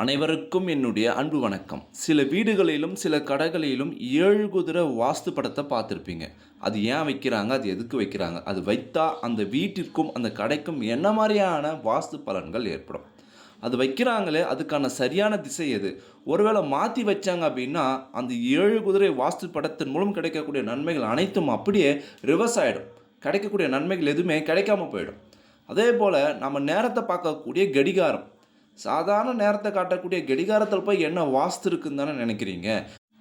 அனைவருக்கும் என்னுடைய அன்பு வணக்கம். சில வீடுகளிலும் சில கடைகளிலும் 7 குதிரை வாஸ்து படத்தை பார்த்துருப்பீங்க. அது ஏன் வைக்கிறாங்க? அது எதுக்கு வைக்கிறாங்க? அது வைத்தா அந்த வீட்டிற்கும் அந்த கடைக்கும் என்ன மாதிரியான வாஸ்து பலன்கள் ஏற்படும்? அது வைக்கிறாங்களே, அதுக்கான சரியான திசை எது? ஒருவேளை மாற்றி வச்சாங்க அப்படின்னா அந்த 7 குதிரை வாஸ்து படத்தின் மூலம் கிடைக்கக்கூடிய நன்மைகள் அனைத்தும் அப்படியே ரிவர்ஸ் ஆகிடும். கிடைக்கக்கூடிய நன்மைகள் எதுவுமே கிடைக்காம போயிடும். அதே போல் நம்ம நேரத்தை பார்க்கக்கூடிய கடிகாரம், சாதாரண நேரத்தை காட்டக்கூடிய கடிகாரத்தில் போய் என்ன வாஸ்து இருக்குன்னு தானே நினைக்கிறீங்க?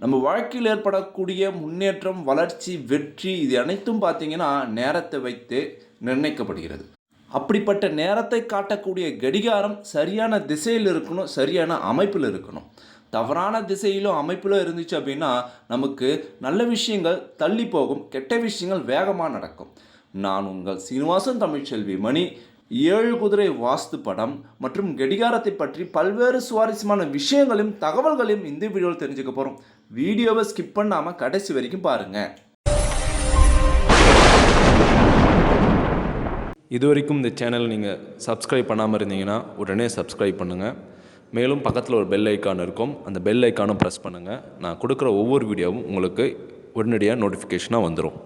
நம்ம வாழ்க்கையில் ஏற்படக்கூடிய முன்னேற்றம், வளர்ச்சி, வெற்றி இது அனைத்தும் பார்த்தீங்கன்னா நேரத்தை வைத்து நிர்ணயிக்கப்படுகிறது. அப்படிப்பட்ட நேரத்தை காட்டக்கூடிய கடிகாரம் சரியான திசையில் இருக்கணும், சரியான அமைப்பில் இருக்கணும். தவறான திசையிலும் அமைப்பிலும் இருந்துச்சு அப்படின்னா நமக்கு நல்ல விஷயங்கள் தள்ளி போகும், கெட்ட விஷயங்கள் வேகமாக நடக்கும். நான் உங்கள் சீனிவாசன் தமிழ்ச்செல்வி மணி 7 குதிரை வாஸ்து படம் மற்றும் கடிகாரத்தை பற்றி பல்வேறு சுவாரஸ்யமான விஷயங்களையும் தகவல்களையும் இந்த வீடியோவில் தெரிஞ்சுக்க போகிறோம். வீடியோவை ஸ்கிப் பண்ணாமல் கடைசி வரைக்கும் பாருங்கள். இது வரைக்கும் இந்த சேனல் நீங்கள் சப்ஸ்கிரைப் பண்ணாமல் இருந்தீங்கன்னா உடனே சப்ஸ்கிரைப் பண்ணுங்கள். மேலும் பக்கத்தில் ஒரு பெல் ஐக்கான் இருக்கும், அந்த பெல் ஐக்கானும் ப்ரெஸ் பண்ணுங்கள். நான் கொடுக்குற ஒவ்வொரு வீடியோவும் உங்களுக்கு உடனடியாக நோட்டிஃபிகேஷனாக வந்துடும்.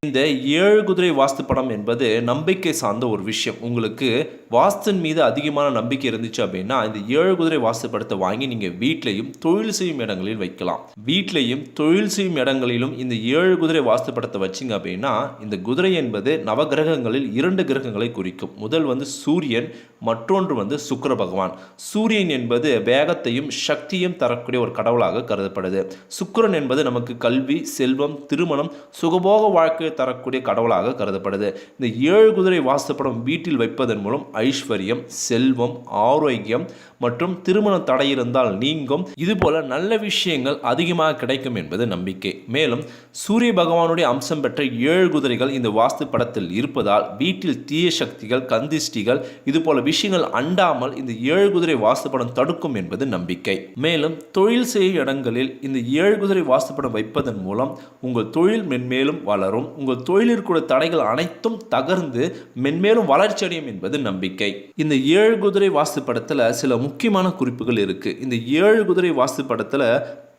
இந்த 7 குதிரை வாஸ்து படம் என்பது நம்பிக்கை சார்ந்த ஒரு விஷயம். உங்களுக்கு வாஸ்தின் மீது அதிகமான நம்பிக்கை இருந்துச்சு அப்படின்னா இந்த 7 குதிரை வாஸ்து படத்தை வாங்கி நீங்கள் வீட்லையும் தொழில் செய்யும் இடங்களில் வைக்கலாம். வீட்லையும் தொழில் செய்யும் இடங்களிலும் இந்த 7 குதிரை வாஸ்து படத்தை வச்சிங்க அப்படின்னா இந்த குதிரை என்பது நவகிரகங்களில் 2 கிரகங்களை குறிக்கும். முதல் சூரியன், மற்றொன்று சுக்கிர பகவான். சூரியன் என்பது வேகத்தையும் சக்தியும் தரக்கூடிய ஒரு கடவுளாக கருதப்படுது. சுக்கிரன் என்பது நமக்கு கல்வி, செல்வம், திருமணம், சுகபோக வாழ்க்கை தரக்கூடிய கடவுளாக கருதப்படுது. இந்த 7 குதிரை வாஸ்து படம் வீட்டில் வைப்பதன் மூலம் ஐஸ்வர்யம், செல்வம், ஆரோக்கியம் மற்றும் திருமண தடை இருந்தால் நீங்கும், இதுபோல நல்ல விஷயங்கள் அதிகமாக கிடைக்கும் என்பது நம்பிக்கை. மேலும் சூரிய பகவானுடைய அம்சம் பெற்ற 7 குதிரைகள் இந்த வாஸ்து படத்தில் இருப்பதால் வீட்டில் தீய சக்திகள், கந்திஷ்டிகள் இதுபோல விஷயங்கள் அண்டாமல் இந்த 7 குதிரை வாஸ்து படம் தடுக்கும் என்பது நம்பிக்கை. மேலும் தொழில் செய்யும் இடங்களில் இந்த 7 குதிரை வாஸ்து படம் வைப்பதன் மூலம் உங்கள் தொழில் மென்மேலும் வளரும், உங்கள் தொழிலிற்குள்ள தடைகள் அனைத்தும் தகர்ந்து மென்மேலும் வளர்ச்சி அடையும் என்பது நம்பிக்கை. இந்த 7 குதிரை வாஸ்து படத்தில் சில முக்கியமான குறிப்புகள் இருக்கு. இந்த 7 குதிரை வாஸ்து படத்தில்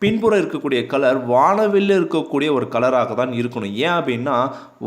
பின்புறம் இருக்கக்கூடிய கலர் வானவில் இருக்கக்கூடிய ஒரு கலராக தான் இருக்கணும். ஏன் அப்படின்னா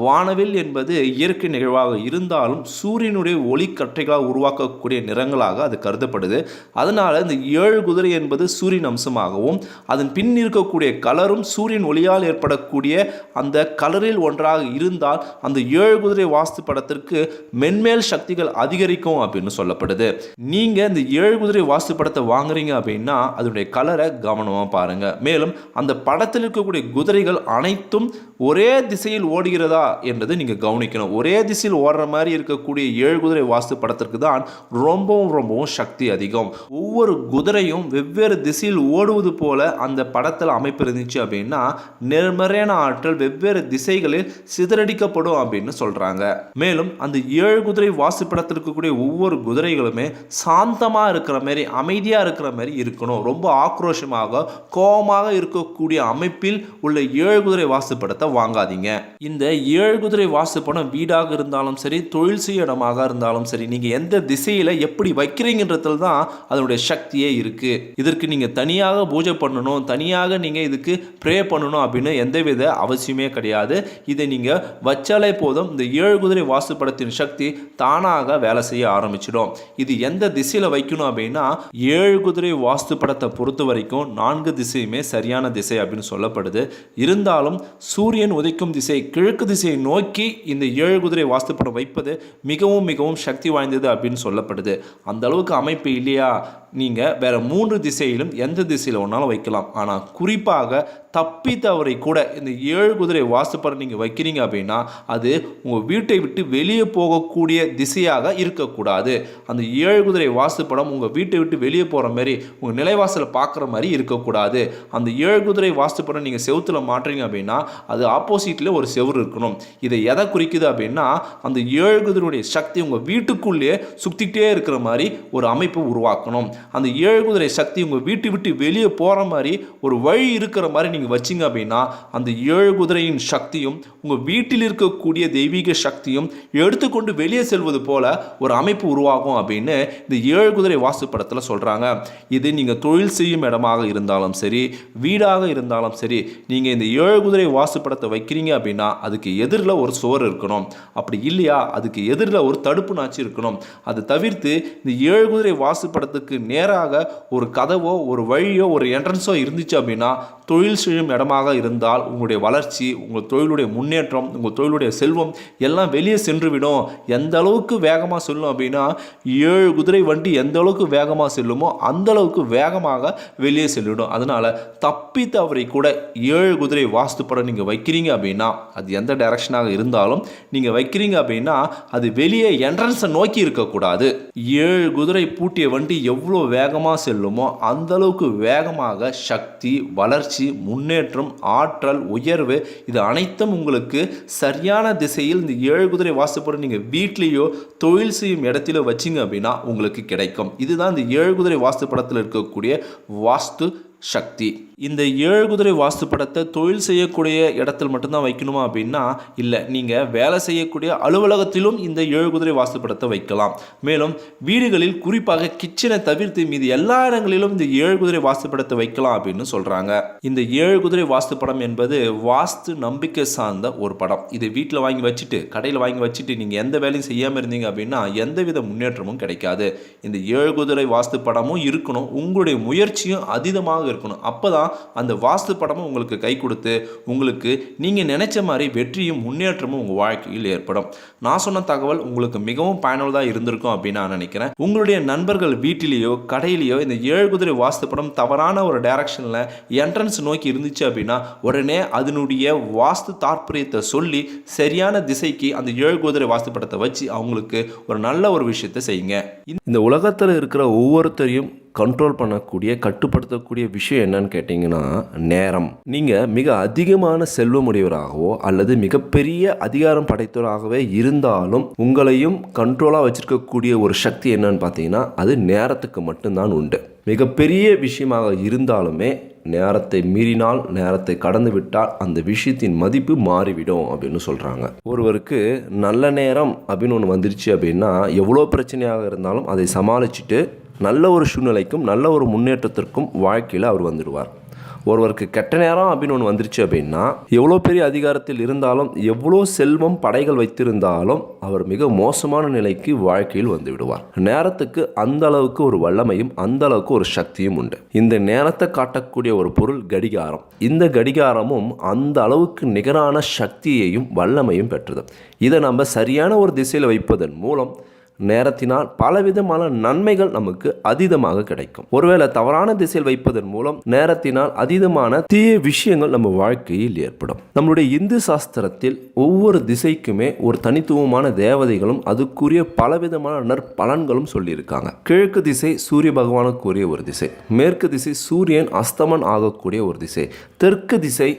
வானவில் என்பது இயற்கை நிகழ்வாக இருந்தாலும் சூரியனுடைய ஒளிக்கற்றைகளாக உருவாக்கக்கூடிய நிறங்களாக அது கருதப்படுது. அதனால் இந்த 7 குதிரை என்பது சூரியன் அம்சமாகவும் அதன் பின் இருக்கக்கூடிய கலரும் சூரியன் ஒளியால் ஏற்படக்கூடிய அந்த கலரில் ஒன்றாக இருந்தால் அந்த 7 குதிரை வாஸ்து படத்திற்கு மென்மேல் சக்திகள் அதிகரிக்கும் அப்படின்னு சொல்லப்படுது. நீங்கள் இந்த 7 குதிரை வாஸ்து படத்தை வாங்குறீங்க அப்படின்னா அதனுடைய கலரை கவனமாக பாருங்க. மேலும் அந்த படத்தில் இருக்கக்கூடிய குதிரைகள் அனைத்தும் ஒரே திசையில் ஓடுகிறதா என்றது நீங்க கவனிக்கணும். ஒரே திசையில் ஓடுற மாதிரி இருக்கக்கூடிய 7 குதிரை வாஸ்து படத்திற்கு தான் ரொம்பவும் சக்தி அதிகம். ஒவ்வொரு குதிரையும் வெவ்வேறு திசையில் ஓடுவது போல அந்த படத்தில் அமைப்பு இருந்துச்சு அப்படின்னா நேர்மறையான ஆற்றல் வெவ்வேறு திசைகளில் சிதறடிக்கப்படும் அப்படின்னு சொல்றாங்க. மேலும் அந்த 7 குதிரை வாஸ்து படத்தில் இருக்கக்கூடிய ஒவ்வொரு குதிரைகளுமே சாந்தமா இருக்கிற மாதிரி, அமைதியா இருக்கிற மாதிரி இருக்கணும். ரொம்ப ஆக்ரோஷமாக கோபமாக இருக்கக்கூடிய அமைப்பில் உள்ள 7 குதிரை வாஸ்து படத்தை வாங்காதீங்க. இந்த 7 குதிரை வாஸ்து படம் வீடாக இருந்தாலும் சரி, தொழில் செய்ய இடமாக இருந்தாலும் சரி, நீங்க எந்த திசையில எப்படி வைக்கிறீங்கன்றதுல தான் அதனுடைய சக்தியே இருக்கு. இதற்கு நீங்க தனியாக பூஜை பண்ணணும், தனியாக நீங்க இதுக்கு ப்ரே பண்ணணும் அப்படின்னு எந்தவித அவசியமே கிடையாது. இதை நீங்க வச்சாலே போதும், இந்த 7 குதிரை வாஸ்து படத்தின் சக்தி தானாக வேலை செய்ய ஆரம்பிச்சிடும். இது எந்த திசையில வைக்கணும் அப்படின்னா 7 குதிரை வாஸ்து படத்தை பொறுத்த வரைக்கும் 4 திசையுமே சரியான திசை அப்படின்னு சொல்லப்படுது. இருந்தாலும் சூரியன் உதைக்கும் திசை கிழக்கு திசையை நோக்கி இந்த 7 குதிரை வாஸ்து படம் வைப்பது மிகவும் சக்தி வாய்ந்தது அப்படின்னு சொல்லப்படுது. அந்த அளவுக்கு அமைப்பு இல்லையா, நீங்க வேற 3 திசையிலும் எந்த திசையில ஒன்னாலும் வைக்கலாம். ஆனா குறிப்பாக தப்பி தவறை கூட இந்த 7 குதிரை வாஸ்து படம் நீங்க வைக்கிறீங்க அப்படின்னா அது உங்க வீட்டை விட்டு வெளியே போகக்கூடிய திசையாக இருக்கக்கூடாது. அந்த 7 குதிரை வாஸ்து படம் உங்க வீட்டை விட்டு வெளியே போற மாதிரி, உங்க நிலைவாசலை பார்க்குற மாதிரி இருக்கக்கூடாது. அந்த 7 குதிரை வாஸ்து படம் நீங்க செவுத்துல மாட்டுறீங்க அப்படின்னா அது ஆப்போசிட்ல ஒரு செவுறு இருக்கணும். இதை எதை குறிக்குது அப்படின்னா அந்த 7 குதிரையுடைய சக்தி உங்க வீட்டுக்குள்ளே சுத்திட்டே இருக்கிற மாதிரி ஒரு அமைப்பு உருவாக்கணும். அந்த 7 குதிரை சக்தி உங்க வீட்டை விட்டு வெளியே போற மாதிரி ஒரு வழி இருக்கிற மாதிரி நீங்கள் வச்சிங்க அப்படின்னா அந்த 7 குதிரையின் சக்தியும் உங்கள் வீட்டில் இருக்கக்கூடிய தெய்வீக சக்தியும் எடுத்துக்கொண்டு வெளியே செல்வது போல ஒரு அமைப்பு உருவாகும் அப்படின்னு இந்த 7 குதிரை வாஸ்து படத்தில் சொல்கிறாங்க. இது நீங்கள் தொழில் செய்யும் இடமாக இருந்தாலும் சரி, வீடாக இருந்தாலும் சரி, நீங்கள் இந்த 7 குதிரை வாஸ்து படத்தை வைக்கிறீங்க அப்படின்னா அதுக்கு எதிரில் ஒரு சுவர் இருக்கணும். அப்படி இல்லையா அதுக்கு எதிரில் ஒரு தடுப்பு நாச்சு இருக்கணும். அது தவிர்த்து இந்த 7 குதிரை வாஸ்து படத்துக்கு நேராக ஒரு கதவோ ஒரு வழியோ ஒரு என்ட்ரன்ஸோ இருந்துச்சு அப்படின்னா தொழில் செய்யும் இடமாக இருந்தால் உங்களுடைய வளர்ச்சி, உங்கள் தொழிலுடைய முன்னேற்றம், உங்கள் தொழிலுடைய செல்வம் எல்லாம் வெளியே சென்றுவிடும். எந்த அளவுக்கு வேகமாக செல்லும் அப்படின்னா 7 குதிரை வண்டி எந்த அளவுக்கு வேகமாக செல்லுமோ அந்த அளவுக்கு வேகமாக வெளியே செல்லிடும். அதனால தப்பி தவறி கூட 7 குதிரை வாஸ்து படம் நீங்கள் வைக்கிறீங்க அப்படின்னா அது எந்த டைரக்ஷனாக இருந்தாலும் நீங்கள் வைக்கிறீங்க அப்படின்னா அது வெளியே என்ட்ரன்ஸை நோக்கி இருக்கக்கூடாது. 7 குதிரை பூட்டிய வண்டி எவ்வளோ வேகமாக செல்லுமோ அந்த அளவுக்கு வேகமாக சக்தி, வளர்ச்சி, முன்னேற்றம், ஆற்றல், உயர்வு இது அனைத்தும் உங்களுக்கு சரியான திசையில் இந்த 7 குதிரை வாஸ்துப்படம் நீங்கள் வீட்லேயோ தொழில் செய்யும் இடத்திலோ வச்சிங்க அப்படின்னா உங்களுக்கு கிடைக்கும். இதுதான் இந்த 7 குதிரை வாஸ்து படத்தில் இருக்கக்கூடிய வாஸ்து சக்தி. இந்த 7 குதிரை வாஸ்து படத்தை தொழில் செய்யக்கூடிய இடத்தில் மட்டும்தான் வைக்கணுமா அப்படின்னா இல்லை, நீங்கள் வேலை செய்யக்கூடிய அலுவலகத்திலும் இந்த 7 குதிரை வாஸ்து படத்தை வைக்கலாம். மேலும் வீடுகளில் குறிப்பாக கிச்சனை தவிர்த்து மீது எல்லா இடங்களிலும் இந்த 7 குதிரை வாஸ்து படத்தை வைக்கலாம் அப்படின்னு சொல்கிறாங்க. இந்த 7 குதிரை வாஸ்து படம் என்பது வாஸ்து நம்பிக்கை சார்ந்த ஒரு படம். இது வீட்டில் வாங்கி வச்சுட்டு கடையில் வாங்கி வச்சுட்டு நீங்கள் எந்த வேலையும் செய்யாமல் இருந்தீங்க அப்படின்னா எந்தவித முன்னேற்றமும் கிடைக்காது. இந்த 7 குதிரை வாஸ்து படமும் இருக்கணும், உங்களுடைய முயற்சியும் அதீதமாக இருக்கணும். அப்போதான் அந்த வாஸ்து படமும் உங்களுக்கு கை கொடுத்து உங்களுக்கு நீங்கள் நினைச்ச மாதிரி வெற்றியும் முன்னேற்றமும் உங்கள் வாழ்க்கையில் ஏற்படும். நான் சொன்ன தகவல் உங்களுக்கு மிகவும் பயனுள்ளதாக இருந்திருக்கும் அப்படின்னு நான் நினைக்கிறேன். உங்களுடைய நண்பர்கள் வீட்டிலேயோ கடையிலேயோ இந்த 7 குதிரை வாஸ்து படம் தவறான ஒரு டைரக்ஷனில் என்ட்ரன்ஸ் நோக்கி இருந்துச்சு அப்படின்னா உடனே அதனுடைய வாஸ்து தாற்பயத்தை சொல்லி சரியான திசைக்கு அந்த 7 குதிரை வாஸ்து படத்தை வச்சு அவங்களுக்கு ஒரு நல்ல ஒரு விஷயத்தை செய்யுங்க. இந்த உலகத்தில் இருக்கிற ஒவ்வொருத்தரையும் கண்ட்ரோல் பண்ணக்கூடிய, கட்டுப்படுத்தக்கூடிய விஷயம் என்னன்னு கேட்டிங்கன்னா நேரம். நீங்கள் மிக அதிகமான செல்வமுடையவராகவோ அல்லது மிகப்பெரிய அதிகாரம் படைத்தவராகவே இருந்தாலும் உங்களையும் கண்ட்ரோலாக வச்சுருக்கக்கூடிய ஒரு சக்தி என்னன்னு பார்த்தீங்கன்னா அது நேரத்துக்கு மட்டும்தான் உண்டு. மிகப்பெரிய விஷயமாக இருந்தாலுமே நேரத்தை மீறினால், நேரத்தை கடந்து விட்டால் அந்த விஷயத்தின் மதிப்பு மாறிவிடும் அப்படின்னு சொல்கிறாங்க. ஒருவருக்கு நல்ல நேரம் அப்படின்னு ஒன்று வந்துருச்சு அப்படின்னா எவ்வளோ பிரச்சனையாக இருந்தாலும் அதை சமாளிச்சுட்டு நல்ல ஒரு சூழ்நிலைக்கும் நல்ல ஒரு முன்னேற்றத்திற்கும் வாழ்க்கையில் அவர் வந்துடுவார். ஒருவருக்கு கெட்ட நேரம் அப்படின்னு ஒன்று வந்துருச்சு அப்படின்னா எவ்வளோ பெரிய அதிகாரத்தில் இருந்தாலும் எவ்வளோ செல்வம் படைகள் வைத்திருந்தாலும் அவர் மிக மோசமான நிலைக்கு வாழ்க்கையில் வந்து விடுவார். நேரத்துக்கு அந்த அளவுக்கு ஒரு வல்லமையும் அந்த அளவுக்கு ஒரு சக்தியும் உண்டு. இந்த நேரத்தை காட்டக்கூடிய ஒரு பொருள் கடிகாரம். இந்த கடிகாரமும் அந்த அளவுக்கு நிகரான சக்தியையும் வல்லமையும் பெற்றது. இதை நம்ம சரியான ஒரு திசையில் வைப்பதன் மூலம் நேரத்தினால் பலவிதமான நன்மைகள் நமக்கு அதீதமாக கிடைக்கும். ஒருவேளை தவறான திசையில் வைப்பதன் மூலம் நேரத்தினால் அதீதமான தீய விஷயங்கள் நம்ம வாழ்க்கையில் ஏற்படும். நம்மளுடைய இந்து சாஸ்திரத்தில் ஒவ்வொரு திசைக்குமே ஒரு தனித்துவமான தேவதைகளும் அதுக்குரிய பலவிதமான நற்பலன்களும் சொல்லியிருக்காங்க. கிழக்கு திசை சூரிய பகவானுக்குரிய ஒரு திசை, மேற்கு திசை சூரியன் அஸ்தமன் ஆகக்கூடிய ஒரு திசை, தெற்கு திசை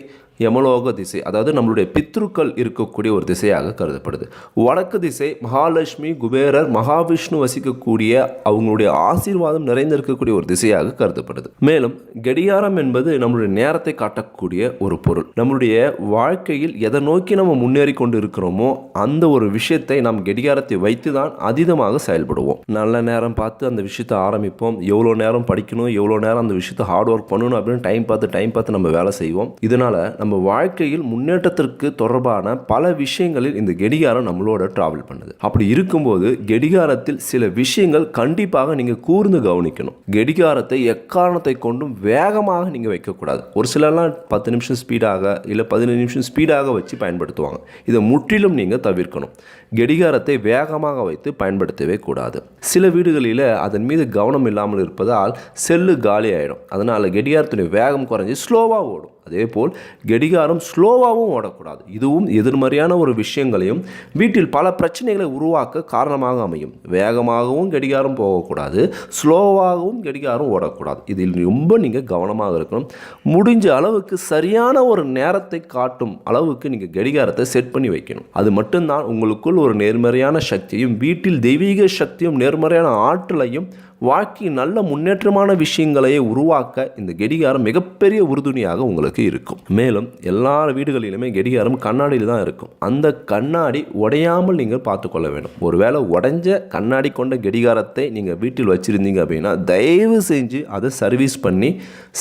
யமலோக திசை, அதாவது நம்மளுடைய பித்ருக்கள் இருக்கக்கூடிய ஒரு திசையாக கருதப்படுது. வடக்கு திசை மகாலட்சுமி, குபேரர், மகாவிஷ்ணு வசிக்கக்கூடிய அவங்களுடைய ஆசீர்வாதம் நிறைந்திருக்கக்கூடிய ஒரு திசையாக கருதப்படுது. மேலும் கடிகாரம் என்பது நம்மளுடைய நேரத்தை காட்டக்கூடிய ஒரு பொருள். நம்மளுடைய வாழ்க்கையில் எதை நோக்கி நம்ம முன்னேறி கொண்டு இருக்கிறோமோ அந்த ஒரு விஷயத்தை நாம் கடிகாரத்தை வைத்து தான் அதீதமாக செயல்படுவோம். நல்ல நேரம் பார்த்து அந்த விஷயத்தை ஆரம்பிப்போம். எவ்வளோ நேரம் படிக்கணும், எவ்வளோ நேரம் அந்த விஷயத்தை ஹார்ட் ஒர்க் பண்ணணும் அப்படின்னு டைம் பார்த்து நம்ம வேலை செய்வோம். இதனால நம்ம வாழ்க்கையில் முன்னேற்றத்திற்கு தொடர்பான பல விஷயங்களில் இந்த கடிகாரம் நம்மளோட டிராவல் பண்ணுது. அப்படி இருக்கும்போது கடிகாரத்தில் சில விஷயங்கள் கண்டிப்பாக நீங்க கூர்ந்து கவனிக்கணும். கடிகாரத்தை எக்காரணத்தை கொண்டும் வேகமாக நீங்க வைக்கக்கூடாது. ஒரு சிலர்லாம் 10 நிமிஷம் ஸ்பீடாக இல்லை 15 நிமிஷம் ஸ்பீடாக வச்சு பயன்படுத்துவாங்க. இதை முற்றிலும் நீங்க தவிர்க்கணும். கடிகாரத்தை வேகமாக வைத்து பயன்படுத்தவே கூடாது. சில வீடுகளில் அதன் மீது கவனம் இல்லாமல் இருப்பதால் செல்லு காலி ஆகிடும். அதனால் கடிகாரத்துடைய வேகம் குறைஞ்சி ஸ்லோவாக ஓடும். அதே போல் கடிகாரம் ஸ்லோவாகவும் ஓடக்கூடாது. இதுவும் எதிர்மறையான ஒரு விஷயங்களையும் வீட்டில் பல பிரச்சனைகளை உருவாக்க காரணமாக அமையும். வேகமாகவும் கடிகாரம் போகக்கூடாது, ஸ்லோவாகவும் கடிகாரம் ஓடக்கூடாது. இதில் ரொம்ப நீங்கள் கவனமாக இருக்கணும். முடிஞ்ச அளவுக்கு சரியான ஒரு நேரத்தை காட்டும் அளவுக்கு நீங்கள் கடிகாரத்தை செட் பண்ணி வைக்கணும். அது மட்டும்தான் உங்களுக்குள் ஒரு நேர்மறையான சக்தியும் வீட்டில் தெய்வீக சக்தியும் நேர்மறையான ஆற்றலையும் வாழ்க்கையின் நல்ல முன்னேற்றமான விஷயங்களையே உருவாக்க இந்த கடிகாரம் மிகப்பெரிய உறுதுணையாக உங்களுக்கு இருக்கும். மேலும் எல்லா வீடுகளிலுமே கடிகாரம் கண்ணாடியில் தான் இருக்கும். அந்த கண்ணாடி உடையாமல் நீங்கள் பார்த்துக்கொள்ள வேண்டும். ஒருவேளை உடைஞ்ச கண்ணாடி கொண்ட கடிகாரத்தை நீங்கள் வீட்டில் வச்சுருந்தீங்க அப்படின்னா தயவு செஞ்சு அதை சர்வீஸ் பண்ணி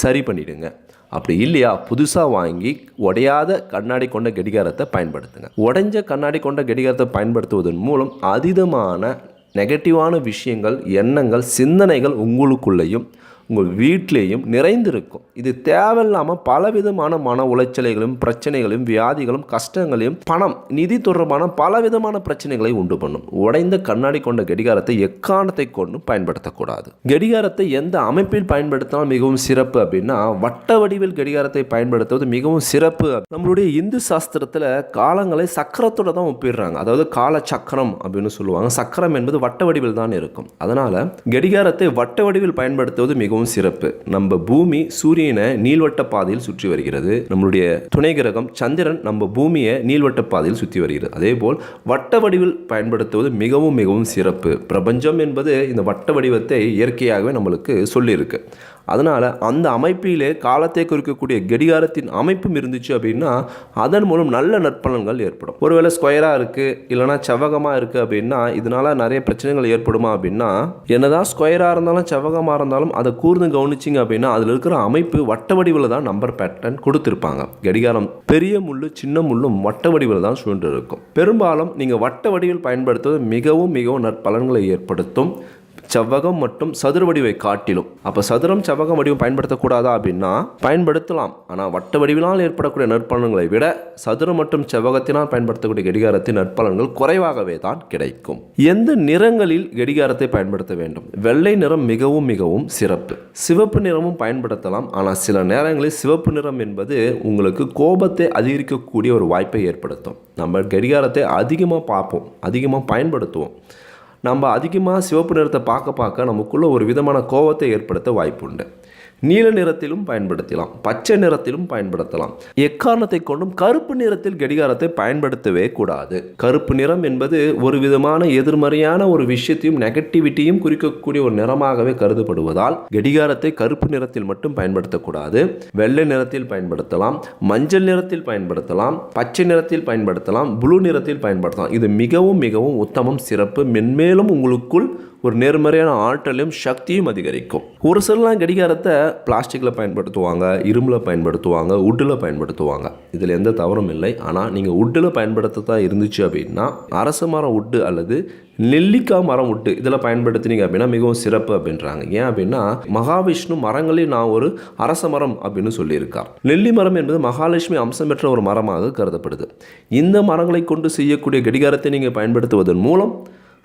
சரி பண்ணிவிடுங்க. அப்படி இல்லையா, புதுசாக வாங்கி உடையாத கண்ணாடி கொண்ட கடிகாரத்தை பயன்படுத்துங்க. உடைஞ்ச கண்ணாடி கொண்ட கடிகாரத்தை பயன்படுத்துவதன் மூலம் அதீதமான நெகட்டிவான விஷயங்கள், எண்ணங்கள், சிந்தனைகள் உங்களுக்குள்ளேயும் உங்கள் வீட்டிலேயும் நிறைந்திருக்கும். இது தேவையில்லாமல் பலவிதமான மன உளைச்சலைகளும் பிரச்சனைகளையும் வியாதிகளும் கஷ்டங்களையும் பணம் நிதி தொடர்பான பலவிதமான பிரச்சனைகளை உண்டு பண்ணும். உடைந்த கண்ணாடி கொண்ட கடிகாரத்தை எக்காரணத்தை கொண்டு பயன்படுத்தக்கூடாது. கடிகாரத்தை எந்த அமைப்பில் பயன்படுத்தினால் மிகவும் சிறப்பு அப்படின்னா வட்ட வடிவில் கடிகாரத்தை பயன்படுத்துவது மிகவும் சிறப்பு. நம்மளுடைய இந்து சாஸ்திரத்தில் காலங்களை சக்கரத்தோட தான் ஒப்பிடுறாங்க. அதாவது கால சக்கரம் அப்படின்னு சொல்லுவாங்க. சக்கரம் என்பது வட்ட வடிவில் தான் இருக்கும். அதனால கடிகாரத்தை வட்ட வடிவில் பயன்படுத்துவது மிகவும் சிறப்பு. நம்ம பூமி சூரியனை நீள்வட்ட பாதையில் சுற்றி வருகிறது. நம்மளுடைய துணை கிரகம் சந்திரன் நம்ம பூமியை நீள்வட்ட பாதையில் சுற்றி வருகிறது. அதேபோல் வட்ட வடிவில் பயன்படுத்துவது மிகவும் மிகவும் சிறப்பு. பிரபஞ்சம் என்பது இந்த வட்ட வடிவத்தை இயற்கையாகவே நம்மளுக்கு சொல்லியிருக்கு. அதனால் அந்த அமைப்பிலே காலத்தை குறிக்கக்கூடிய கடிகாரத்தின் அமைப்பும் இருந்துச்சு அப்படின்னா அதன் மூலம் நல்ல நற்பலன்கள் ஏற்படும். ஒருவேளை ஸ்கொயராக இருக்குது இல்லைனா செவ்வகமாக இருக்குது அப்படின்னா இதனால் நிறைய பிரச்சனைகள் ஏற்படுமா அப்படின்னா, என்னதான் ஸ்கொயராக இருந்தாலும் செவ்வகமாக இருந்தாலும் அதை கூர்ந்து கவனிச்சிங்க அப்படின்னா அதில் இருக்கிற அமைப்பு வட்ட வடிவில் தான் நம்பர் பேட்டர்ன் கொடுத்துருப்பாங்க. கடிகாரம் பெரிய முள்ளு சின்ன முள்ளும் வட்ட வடிவில் தான் சூழ்ந்து இருக்கும். பெரும்பாலும் நீங்கள் வட்ட வடிவில் பயன்படுத்துவது மிகவும் மிகவும் நற்பலன்களை ஏற்படுத்தும். செவ்வகம் மற்றும் சதுர வடிவை காட்டிலும். அப்போ சதுரம் செவ்வகம் வடிவம் பயன்படுத்தக்கூடாதா அப்படின்னா பயன்படுத்தலாம். ஆனால் வட்ட வடிவினால் ஏற்படக்கூடிய நற்பலன்களை விட சதுரம் மற்றும் செவ்வகத்தினால் பயன்படுத்தக்கூடிய கடிகாரத்தின் நற்பலன்கள் குறைவாகவே தான் கிடைக்கும். எந்த நிறங்களில் கடிகாரத்தை பயன்படுத்த வேண்டும்? வெள்ளை நிறம் மிகவும் மிகவும் சிறப்பு. சிவப்பு நிறமும் பயன்படுத்தலாம். ஆனால் சில நேரங்களில் சிவப்பு நிறம் என்பது உங்களுக்கு கோபத்தை அதிகரிக்கக்கூடிய ஒரு வாய்ப்பை ஏற்படுத்தும். நம்ம கடிகாரத்தை அதிகமாக பார்ப்போம், அதிகமாக பயன்படுத்துவோம். நம்ம அதிகமாக சிவப்பு நிறத்தை பார்க்க நமக்குள்ள ஒரு விதமான கோபத்தை ஏற்படுத்த வாய்ப்பு உண்டு. நீல நிறத்திலும் பயன்படுத்தலாம், பச்சை நிறத்திலும் பயன்படுத்தலாம். எக்காரணத்தை கொண்டும் கருப்பு நிறத்தில் கடிகாரத்தை பயன்படுத்தவே கூடாது. கருப்பு நிறம் என்பது ஒரு விதமான எதிர்மறையான ஒரு விஷயத்தையும் நெகட்டிவிட்டியும் குறிக்கக்கூடிய ஒரு நிறமாகவே கருதப்படுவதால் கடிகாரத்தை கருப்பு நிறத்தில் மட்டும் பயன்படுத்தக்கூடாது. வெள்ளை நிறத்தில் பயன்படுத்தலாம், மஞ்சள் நிறத்தில் பயன்படுத்தலாம், பச்சை நிறத்தில் பயன்படுத்தலாம், ப்ளூ நிறத்தில் பயன்படுத்தலாம். இது மிகவும் மிகவும் உத்தமம், சிறப்பு. மென்மேலும் உங்களுக்குள் ஒரு நேர்மறையான ஆற்றலையும் சக்தியும் அதிகரிக்கும். ஒரு சிலலாம் கடிகாரத்தை பிளாஸ்டிக்கில் பயன்படுத்துவாங்க, இரும்பில் பயன்படுத்துவாங்க, உட்டில் பயன்படுத்துவாங்க. இதில் எந்த தவறும் இல்லை. ஆனால் நீங்கள் உட்டில் பயன்படுத்ததா இருந்துச்சு அப்படின்னா அரச மரம் உட்டு அல்லது நெல்லிக்காய் மரம் உட்டு இதில் பயன்படுத்தினீங்க அப்படின்னா மிகவும் சிறப்பு அப்படின்றாங்க. ஏன் அப்படின்னா மகாவிஷ்ணு மரங்களில் நான் ஒரு அரச மரம் அப்படின்னு சொல்லியிருக்கார். நெல்லி மரம் என்பது மகாலட்சுமி அம்சம் பெற்ற ஒரு மரமாக கருதப்படுது. இந்த மரங்களை கொண்டு செய்யக்கூடிய கடிகாரத்தை நீங்கள் பயன்படுத்துவதன் மூலம்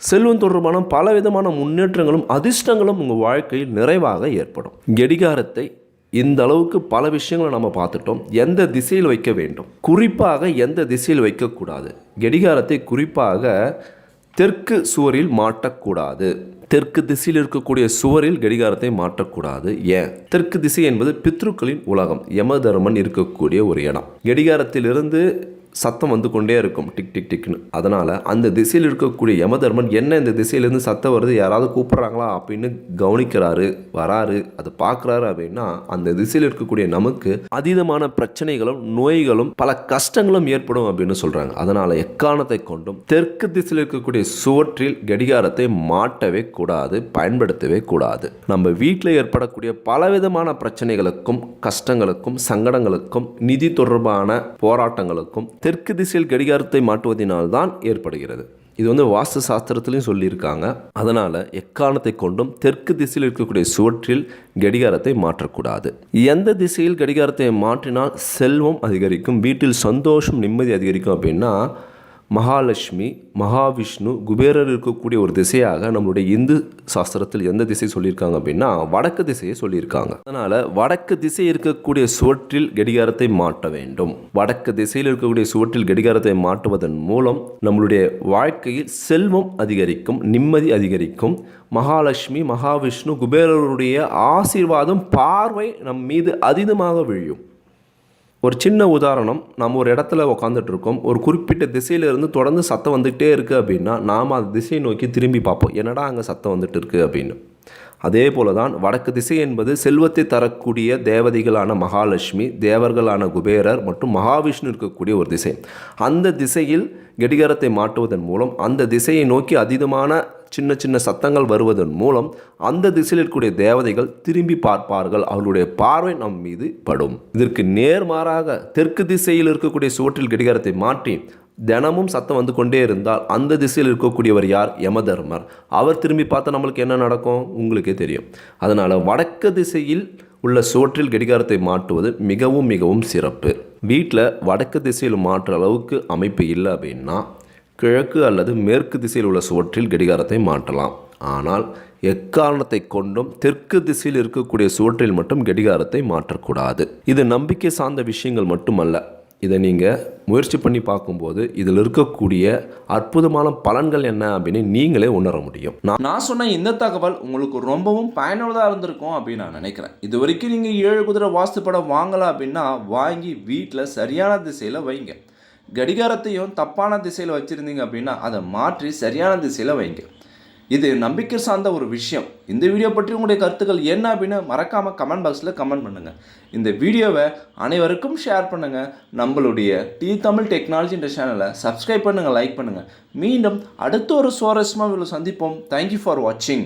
செல்வம் தொடர்பான பலவிதமான முன்னேற்றங்களும் அதிர்ஷ்டங்களும் உங்கள் வாழ்க்கையில் நிறைவாக ஏற்படும். கடிகாரத்தை இந்த அளவுக்கு பல விஷயங்களை நம்ம பார்த்துட்டோம். எந்த திசையில் வைக்க வேண்டும், குறிப்பாக எந்த திசையில் வைக்கக்கூடாது. கடிகாரத்தை குறிப்பாக தெற்கு சுவரில் மாட்டக்கூடாது. தெற்கு திசையில் இருக்கக்கூடிய சுவரில் கடிகாரத்தை மாற்றக்கூடாது. ஏன்? தெற்கு திசை என்பது பித்ருக்களின் உலகம், யம தர்மன் இருக்கக்கூடிய ஒரு இடம். கடிகாரத்திலிருந்து சத்தம் வந்து கொண்டே இருக்கும், டிக் டிக் டிக்னு. அதனால் அந்த திசையில் இருக்கக்கூடிய யமதர்மன் என்ன இந்த திசையிலேருந்து சத்தம் வருது, யாராவது கூப்பிட்றாங்களா அப்படின்னு கவனிக்கிறாரு, வராரு, அதை பார்க்குறாரு அப்படின்னா அந்த திசையில் இருக்கக்கூடிய நமக்கு அதீதமான பிரச்சனைகளும் நோய்களும் பல கஷ்டங்களும் ஏற்படும் அப்படின்னு சொல்கிறாங்க. அதனால் எக்காரணத்தை கொண்டும் தெற்கு திசையில் இருக்கக்கூடிய சுவற்றில் கடிகாரத்தை மாட்டவே கூடாது, பயன்படுத்தவே கூடாது. நம்ம வீட்டில் ஏற்படக்கூடிய பலவிதமான பிரச்சனைகளுக்கும் கஷ்டங்களுக்கும் சங்கடங்களுக்கும் நிதி தொடர்பான போராட்டங்களுக்கும் தெற்கு திசையில் கடிகாரத்தை மாட்டுவதனால்தான் ஏற்படுகிறது. இது வாஸ்து சாஸ்திரத்திலையும் சொல்லியிருக்காங்க. அதனால் எக்காரணத்தை கொண்டும் தெற்கு திசையில் இருக்கக்கூடிய சுவற்றில் கடிகாரத்தை மாற்றக்கூடாது. எந்த திசையில் கடிகாரத்தை மாற்றினால் செல்வம் அதிகரிக்கும், வீட்டில் சந்தோஷம் நிம்மதி அதிகரிக்கும் அப்படின்னா மகாலட்சுமி, மகாவிஷ்ணு, குபேரர் இருக்கக்கூடிய ஒரு திசையாக நம்மளுடைய இந்து சாஸ்திரத்தில் எந்த திசை சொல்லியிருக்காங்க அப்படின்னா வடக்கு திசையை சொல்லியிருக்காங்க. அதனால் வடக்கு திசை இருக்கக்கூடிய சுவற்றில் கடிகாரத்தை மாட்ட வேண்டும். வடக்கு திசையில் இருக்கக்கூடிய சுவற்றில் கடிகாரத்தை மாட்டுவதன் மூலம் நம்மளுடைய வாழ்க்கையில் செல்வம் அதிகரிக்கும், நிம்மதி அதிகரிக்கும். மகாலட்சுமி, மகாவிஷ்ணு, குபேரருடைய ஆசீர்வாதம் பார்வை நம் மீது அதீதமாக விழும். ஒரு சின்ன உதாரணம், நம்ம ஒரு இடத்துல உட்காந்துட்ருக்கோம், ஒரு குறிப்பிட்ட திசையிலிருந்து தொடர்ந்து சத்தம் வந்துகிட்டே இருக்குது அப்படின்னா நாம் அந்த திசையை நோக்கி திரும்பி பார்ப்போம், என்னடா அங்கே சத்தம் வந்துட்டு இருக்குது அப்படின்னு. அதே போல தான் வடக்கு திசை என்பது செல்வத்தை தரக்கூடிய தேவதைகளான மகாலட்சுமி, தேவர்களான குபேரர் மற்றும் மகாவிஷ்ணு இருக்கக்கூடிய ஒரு திசை. அந்த திசையில் கடிகாரத்தை மாட்டுவதன் மூலம் அந்த திசையை நோக்கி அதீதமான சின்ன சின்ன சத்தங்கள் வருவதன் மூலம் அந்த திசையில் இருக்கக்கூடிய தேவதைகள் திரும்பி பார்ப்பார்கள். அவர்களுடைய பார்வை நம் மீது படும். இதற்கு நேர்மாறாக தெற்கு திசையில் இருக்கக்கூடிய சுவற்றில் கடிகாரத்தை மாற்றி தினமும் சத்தம் வந்து கொண்டே இருந்தால் அந்த திசையில் இருக்கக்கூடியவர் யார்? யமதர்மர். அவர் திரும்பி பார்த்தா நம்மளுக்கு என்ன நடக்கும் உங்களுக்கே தெரியும். அதனால் வடக்கு திசையில் உள்ள சுவற்றில் கடிகாரத்தை மாட்டுவது மிகவும் மிகவும் சிறப்பு. வீட்டில் வடக்கு திசையில் மாற்ற அளவுக்கு அமைப்பு இல்லை அப்படின்னா கிழக்கு அல்லது மேற்கு திசையில் உள்ள சுவற்றில் கடிகாரத்தை மாற்றலாம். ஆனால் எக்காரணத்தை கொண்டும் தெற்கு திசையில் இருக்கக்கூடிய சுவற்றில் மட்டும் கடிகாரத்தை மாற்றக்கூடாது. இது நம்பிக்கை சார்ந்த விஷயங்கள் மட்டுமல்ல. இதை நீங்கள் முயற்சி பண்ணி பார்க்கும்போது இதில் இருக்கக்கூடிய அற்புதமான பலன்கள் என்ன அப்படின்னு நீங்களே உணர முடியும். நான் சொன்ன இந்த தகவல் உங்களுக்கு ரொம்பவும் பயனுள்ளதாக இருந்திருக்கும் அப்படின்னு நான் நினைக்கிறேன். இது வரைக்கும் நீங்கள் 7 குதிரை வாஸ்து படம் வாங்கலாம் அப்படின்னா வாங்கி வீட்டில் சரியான திசையில் வைங்க. கடிகாரத்தையும் தப்பான திசையில் வச்சுருந்தீங்க அப்படின்னா அதை மாற்றி சரியான திசையில் வைங்க. இது நம்பிக்கை சார்ந்த ஒரு விஷயம். இந்த வீடியோ பற்றி உங்களுடைய கருத்துக்கள் என்ன அப்படின்னு மறக்காமல் கமெண்ட் பாக்ஸில் கமெண்ட் பண்ணுங்கள். இந்த வீடியோவை அனைவருக்கும் ஷேர் பண்ணுங்கள். நம்மளுடைய தமிழ் டெக்னாலஜி என்ற சேனலை சப்ஸ்கிரைப் பண்ணுங்கள், லைக் பண்ணுங்கள். மீண்டும் அடுத்த ஒரு சுவாரஸ்யமாக சந்திப்போம். தேங்க்யூ ஃபார் வாட்சிங்.